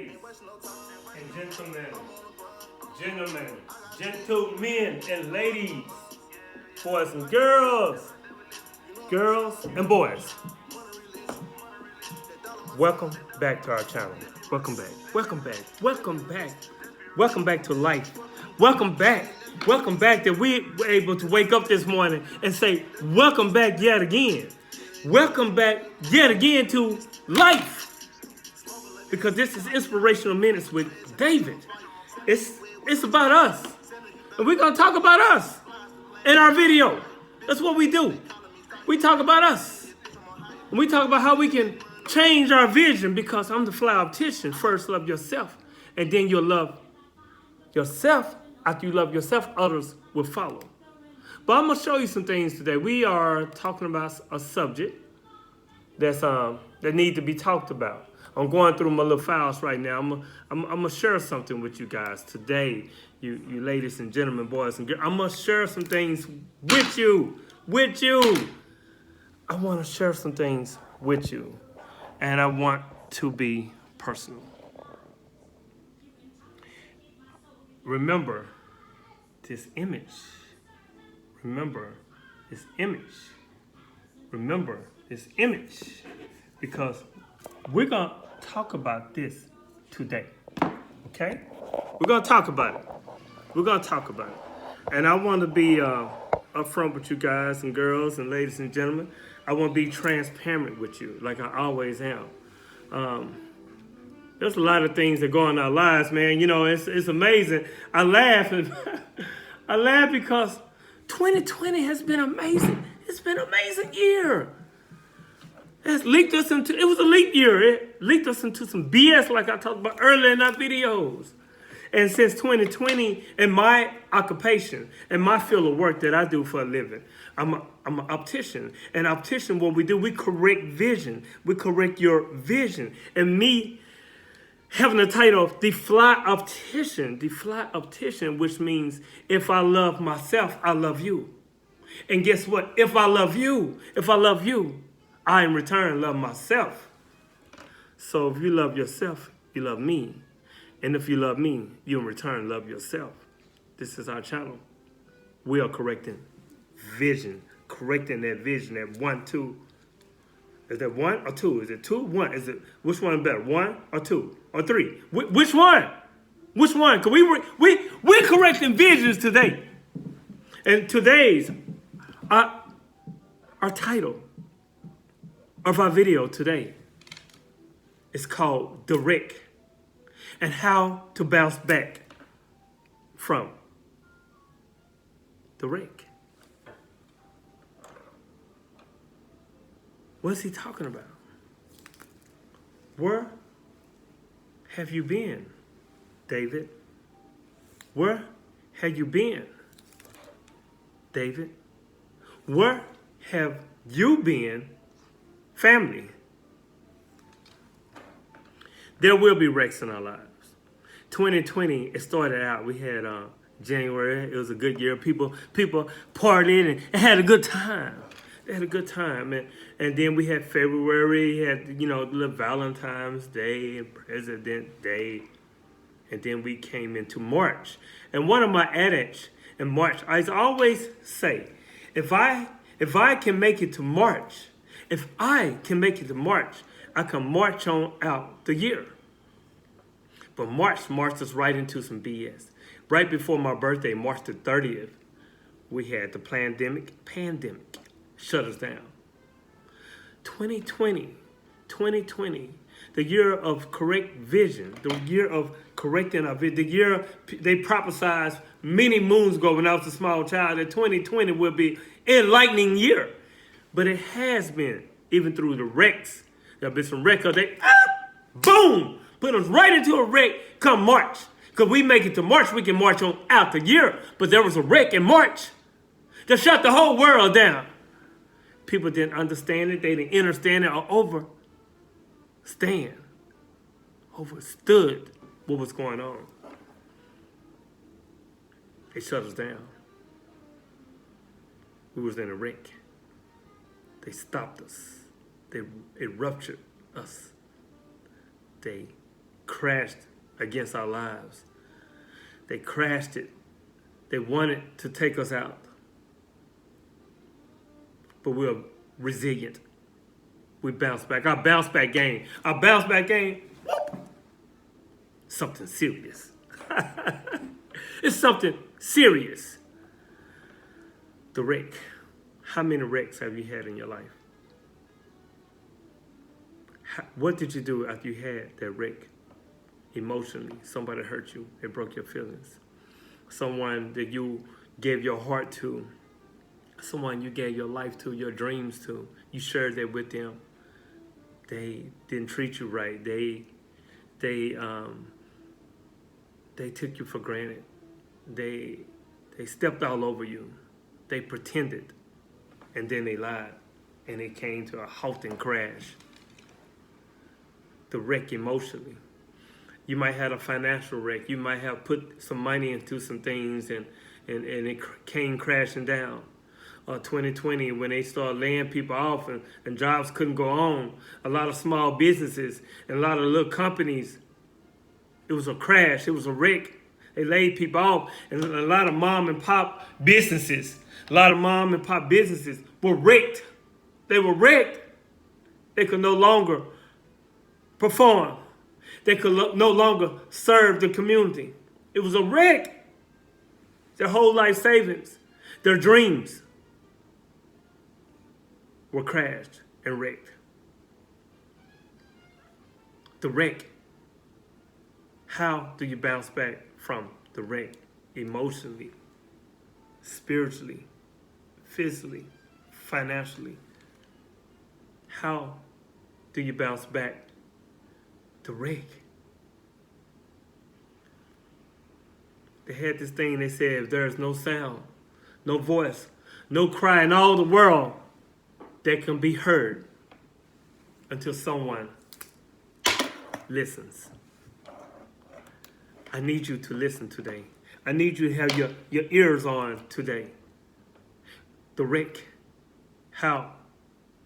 ladies and gentlemen and ladies, boys and girls and boys. Welcome back to our channel. Welcome back. Welcome back. Welcome back. Welcome back to life. Welcome back. Welcome back that we were able to wake up this morning and say, welcome back yet again. Welcome back yet again to life. Because this is Inspirational Minutes with David. It's about us. And we're going to talk about us in our video. That's what we do. We talk about us. And we talk about how we can change our vision, because I'm the fly optician. First, love yourself. And then you'll love yourself. After you love yourself, others will follow. But I'm going to show you some things today. We are talking about a subject that need to be talked about. I'm going through my little files right now. I'm going to share something with you guys today, you ladies and gentlemen, boys and girls. I'm going to share some things with you. I want to share some things with you, and I want to be personal. Remember this image. Remember this image. Remember this image. Because we're going to talk about this today. Okay? We're going to talk about it. We're going to talk about it. And I want to be upfront with you guys and girls and ladies and gentlemen. I want to be transparent with you like I always am. There's a lot of things that go on in our lives, man. You know, it's amazing. I laugh I laugh because 2020 has been amazing. It's been an amazing year. It was a leap year. It leaked us into some BS like I talked about earlier in our videos. And since 2020, in my occupation, in my field of work that I do for a living, I'm an optician. And optician, what we do, we correct vision. We correct your vision. And me having the title of the fly optician, which means if I love myself, I love you. And guess what? If I love you, I in return love myself. So if you love yourself, you love me. And if you love me, you in return love yourself. This is our channel. We are correcting vision. Correcting that vision, that 1, 2. Is that 1 or 2? Is it 2, 1? Is it, which one is better? 1 or 2 or 3? Which one? Which one? Because we're correcting visions today. And today's our title of our video today is called The Wreck, and how to bounce back from the wreck. What's he talking about? Where have you been, David? Where have you been, David? Where have you been, family? There will be wrecks in our lives. 2020, it started out, we had January, it was a good year. People partied and had a good time. They had a good time. And then we had February, had, the Valentine's Day and President Day. And then we came into March. And one of my adage in March, I always say, if I can make it to March, I can march on out the year. But March marched us right into some BS. Right before my birthday, March the 30th, we had the pandemic shut us down. 2020, the year of correct vision, the year of correcting our vision, the year they prophesied many moons ago when I was a small child that 2020 will be an enlightening year. But it has been, even through the wrecks. There have been some wrecks, boom, put us right into a wreck come March. Because we make it to March, we can march on out the year. But there was a wreck in March that shut the whole world down. People didn't understand it. They didn't understand it or overstood what was going on. They shut us down. We was in a wreck. They stopped us. It ruptured us. They crashed against our lives. They crashed it. They wanted to take us out. But we're resilient. We bounce back. Our bounce back game. Something serious. It's something serious. The wreck. How many wrecks have you had in your life? What did you do after you had that wreck? Emotionally, somebody hurt you. They broke your feelings. Someone that you gave your heart to. Someone you gave your life to, your dreams to. You shared that with them. They didn't treat you right. They took you for granted. They stepped all over you. They pretended, and then they lied, and it came to a halting crash. The wreck emotionally. You might have a financial wreck. You might have put some money into some things, and it came crashing down. 2020, when they started laying people off and jobs couldn't go on, a lot of small businesses and a lot of little companies, it was a crash. It was a wreck. They laid people off, and a lot of mom and pop businesses were wrecked. They were wrecked. They could no longer perform. They could no longer serve the community. It was a wreck. Their whole life savings, their dreams were crashed and wrecked. The wreck. How do you bounce back from the wreck? Emotionally, spiritually, physically, financially. How do you bounce back? The wreck. They had this thing, they said, if there is no sound, no voice, no cry in all the world that can be heard until someone listens. I need you to listen today. I need you to have your ears on today. The wreck. How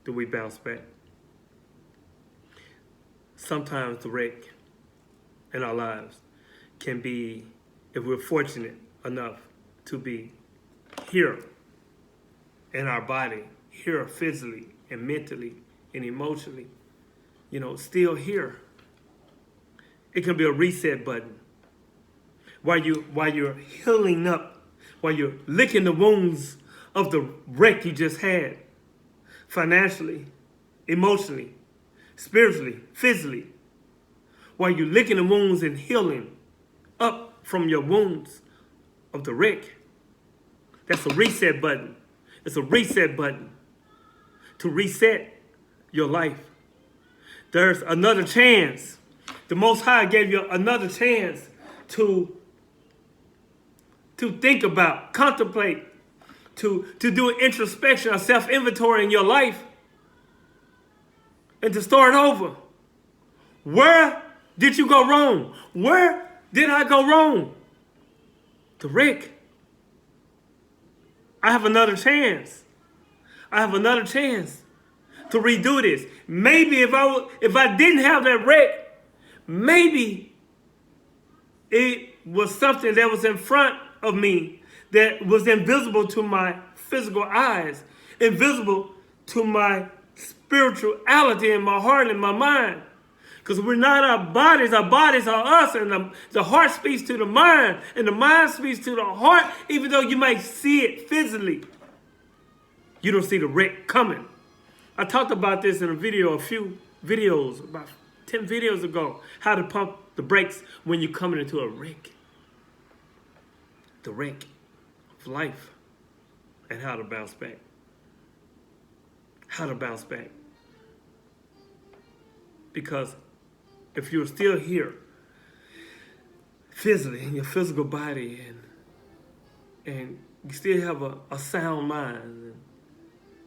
do we bounce back? Sometimes the wreck in our lives can be, if we're fortunate enough to be here in our body, here physically and mentally and emotionally, still here. It can be a reset button. While you're healing up, while you're licking the wounds of the wreck you just had, financially, emotionally, spiritually, physically, while you're licking the wounds and healing up from your wounds of the wreck. That's a reset button. It's a reset button to reset your life. There's another chance. The Most High gave you another chance to think about, contemplate, to do an introspection, a self-inventory in your life, and to start over. Where did you go wrong? Where did I go wrong? The wreck. I have another chance. I have another chance to redo this. Maybe if I didn't have that wreck, maybe it was something that was in front of me that was invisible to my physical eyes, invisible to my spirituality in my heart and my mind. Because we're not our bodies are us, and the heart speaks to the mind, and the mind speaks to the heart, even though you might see it physically. You don't see the wreck coming. I talked about this in a few videos, about 10 videos ago, how to pump the brakes when you're coming into a wreck. The wreck of life, and how to bounce back. How to bounce back. Because if you're still here, physically, in your physical body, and you still have a sound mind,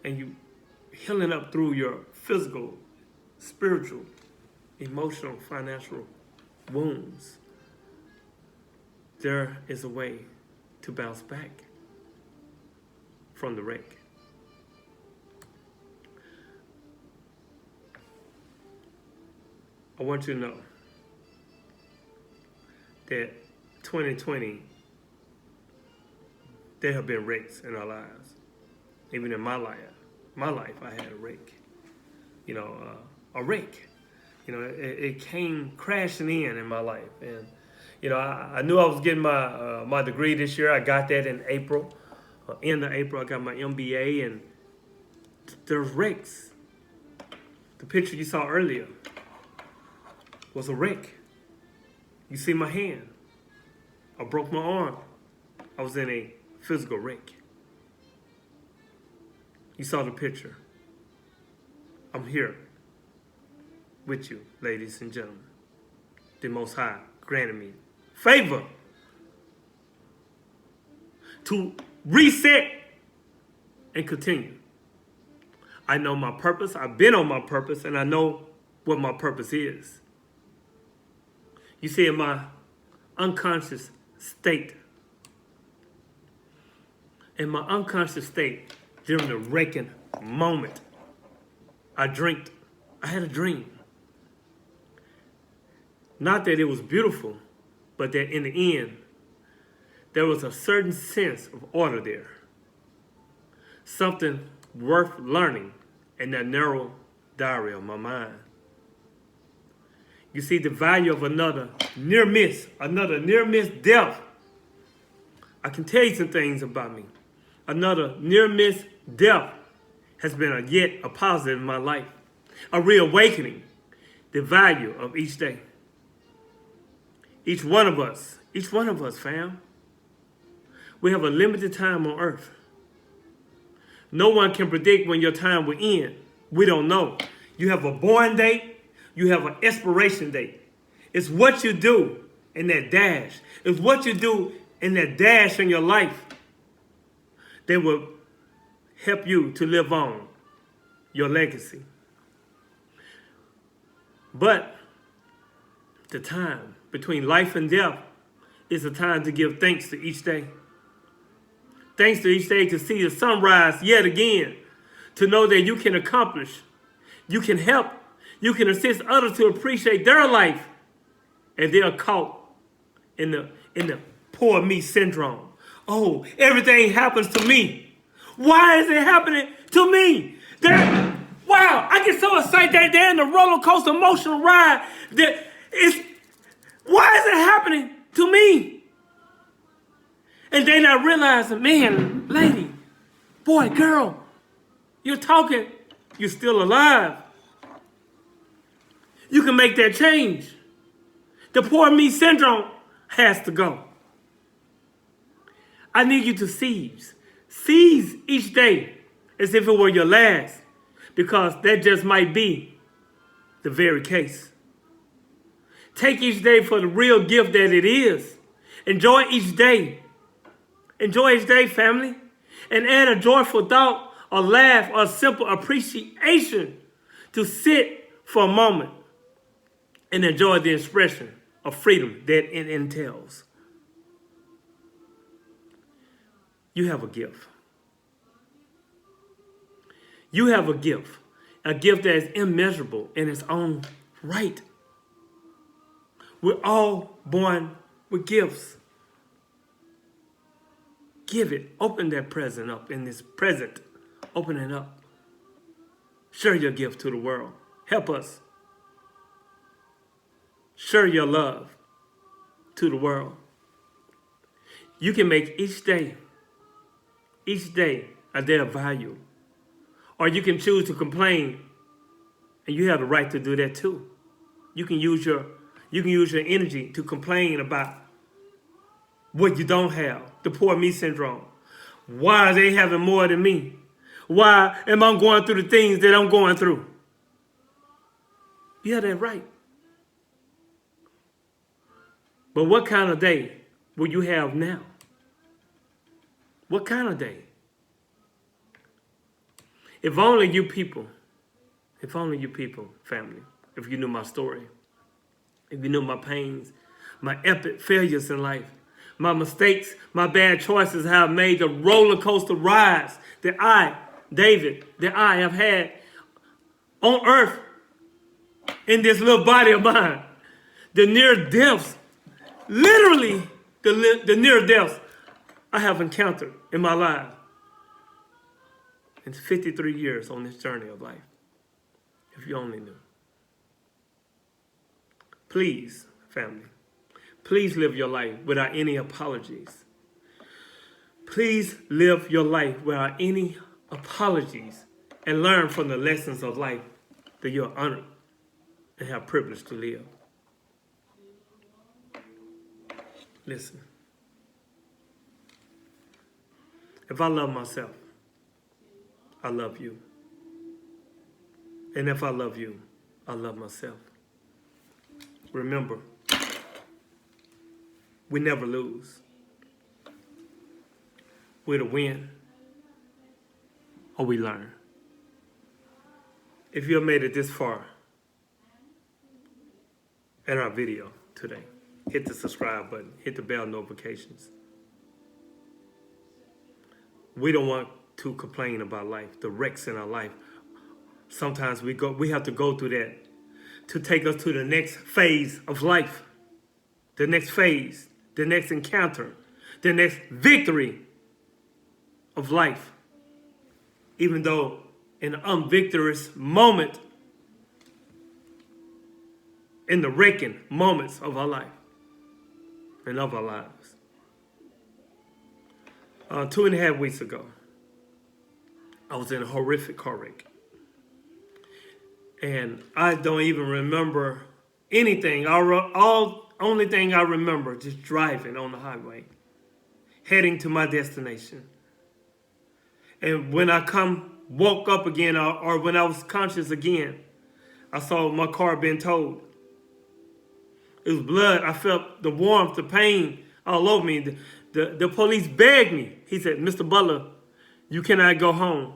and you healing up through your physical, spiritual, emotional, financial wounds, there is a way to bounce back from the wreck. I want you to know that 2020, there have been wrecks in our lives. Even in my life, I had a wreck. A wreck. It came crashing in my life, and I knew I was getting my degree this year. I got that in April. End of April, I got my MBA, and there's wrecks. The picture you saw earlier was a wreck. You see my hand. I broke my arm. I was in a physical wreck. You saw the picture. I'm here with you, ladies and gentlemen. The Most High granted me favor to reset and continue. I know my purpose. I've been on my purpose, and I know what my purpose is. You see, in my unconscious state, during the wrecking moment, I had a dream. Not that it was beautiful, but that in the end, there was a certain sense of order there. Something worth learning in that narrow diary of my mind. You see, the value of another near miss death. I can tell you some things about me. Another near miss death has been yet a positive in my life. A reawakening the value of each day. Each one of us, fam. We have a limited time on earth. No one can predict when your time will end. We don't know. You have a born date. You have an expiration date. It's what you do in that dash. It's what you do in that dash in your life that will help you to live on your legacy. But the time between life and death is a time to give thanks to each day. Thanks to each day to see the sunrise yet again, to know that you can accomplish, you can help, you can assist others to appreciate their life as they are caught in the poor me syndrome. Oh, everything happens to me. Why is it happening to me? Wow, I get so excited that they're in the roller coaster emotional ride why is it happening to me? And they not realizing, man, lady, boy, girl, you're talking, you're still alive. You can make that change. The poor me syndrome has to go. I need you to seize each day as if it were your last, because that just might be the very case. Take each day for the real gift that it is. Enjoy each day. Enjoy each day, family. And add a joyful thought, a laugh, or a simple appreciation to sit for a moment and enjoy the expression of freedom that it entails. You have a gift. You have a gift that is immeasurable in its own right. We're all born with gifts. Give it. Open that present up in this present. Open it up. Share your gift to the world. Help us. Share your love to the world. You can make each day a day of value. Or you can choose to complain, and you have the right to do that too. You can use your energy to complain about what you don't have, the poor me syndrome. Why are they having more than me? Why am I going through the things that I'm going through? You have that right. But what kind of day will you have now? What kind of day? If only you people, family, if you knew my story, if you knew my pains, my epic failures in life, my mistakes, my bad choices, how I made the roller coaster rides that I have had on earth in this little body of mine. The near deaths literally the near deaths I have encountered in my life in 53 years on this journey of life. If you only knew. Please, family, please live your life without any apologies. Please live your life without any apologies and learn from the lessons of life that you're honored and have privilege to live. Listen, if I love myself, I love you. And if I love you, I love myself. Remember, we never lose. We either win or we learn. If you have made it this far in our video today, hit the subscribe button, hit the bell notifications. We don't want to complain about life, the wrecks in our life. Sometimes we have to go through that to take us to the next phase of life, the next phase, the next encounter, the next victory of life. Even though in the unvictorious moment, in the wrecking moments of our life and of our lives. 2.5 weeks ago, I was in a horrific car wreck. And I don't even remember anything. Only thing I remember, just driving on the highway, heading to my destination. And when I woke up again, or when I was conscious again, I saw my car being towed. It was blood. I felt the warmth, the pain all over me. The police begged me. He said, "Mr. Butler, you cannot go home.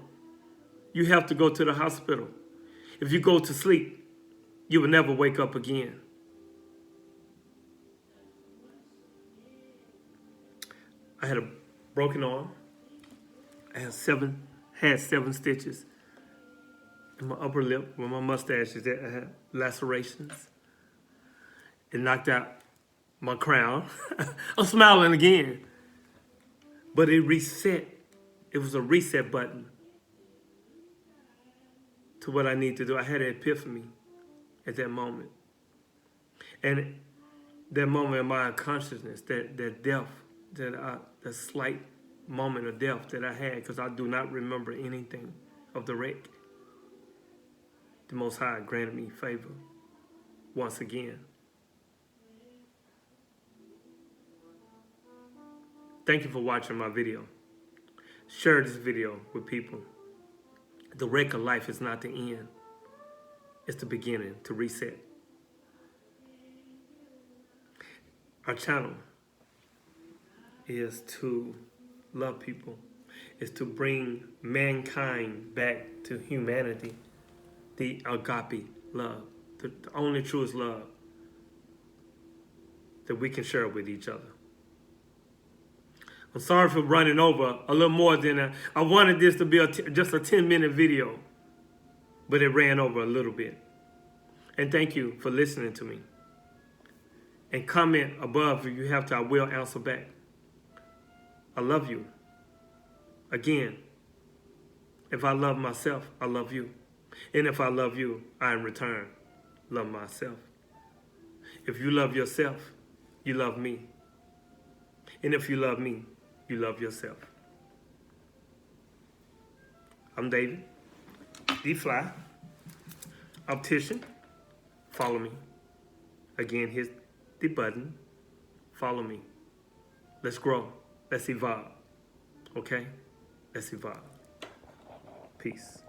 You have to go to the hospital. If you go to sleep, you will never wake up again." I had a broken arm. I had seven stitches in my upper lip where my mustache is at. I had lacerations. It knocked out my crown. I'm smiling again. But it reset. It was a reset button to what I need to do. I had an epiphany at that moment. And that moment of my consciousness, that death, that slight moment of death that I had, because I do not remember anything of the wreck. The Most High granted me favor once again. Thank you for watching my video. Share this video with people. The wreck of life is not the end. It's the beginning to reset. Our channel is to love people. Is to bring mankind back to humanity. The agape love. The only truest love that we can share with each other. I'm sorry for running over a little more than I wanted this to be just a 10-minute video, but it ran over a little bit. And thank you for listening to me. And comment above if you have to. I will answer back. I love you. Again, if I love myself, I love you. And if I love you, I in return love myself. If you love yourself, you love me. And if you love me, you love yourself. I'm David, D-Fly, Optician. Follow me. Again, hit the button. Follow me. Let's grow. Let's evolve. Okay? Let's evolve. Peace.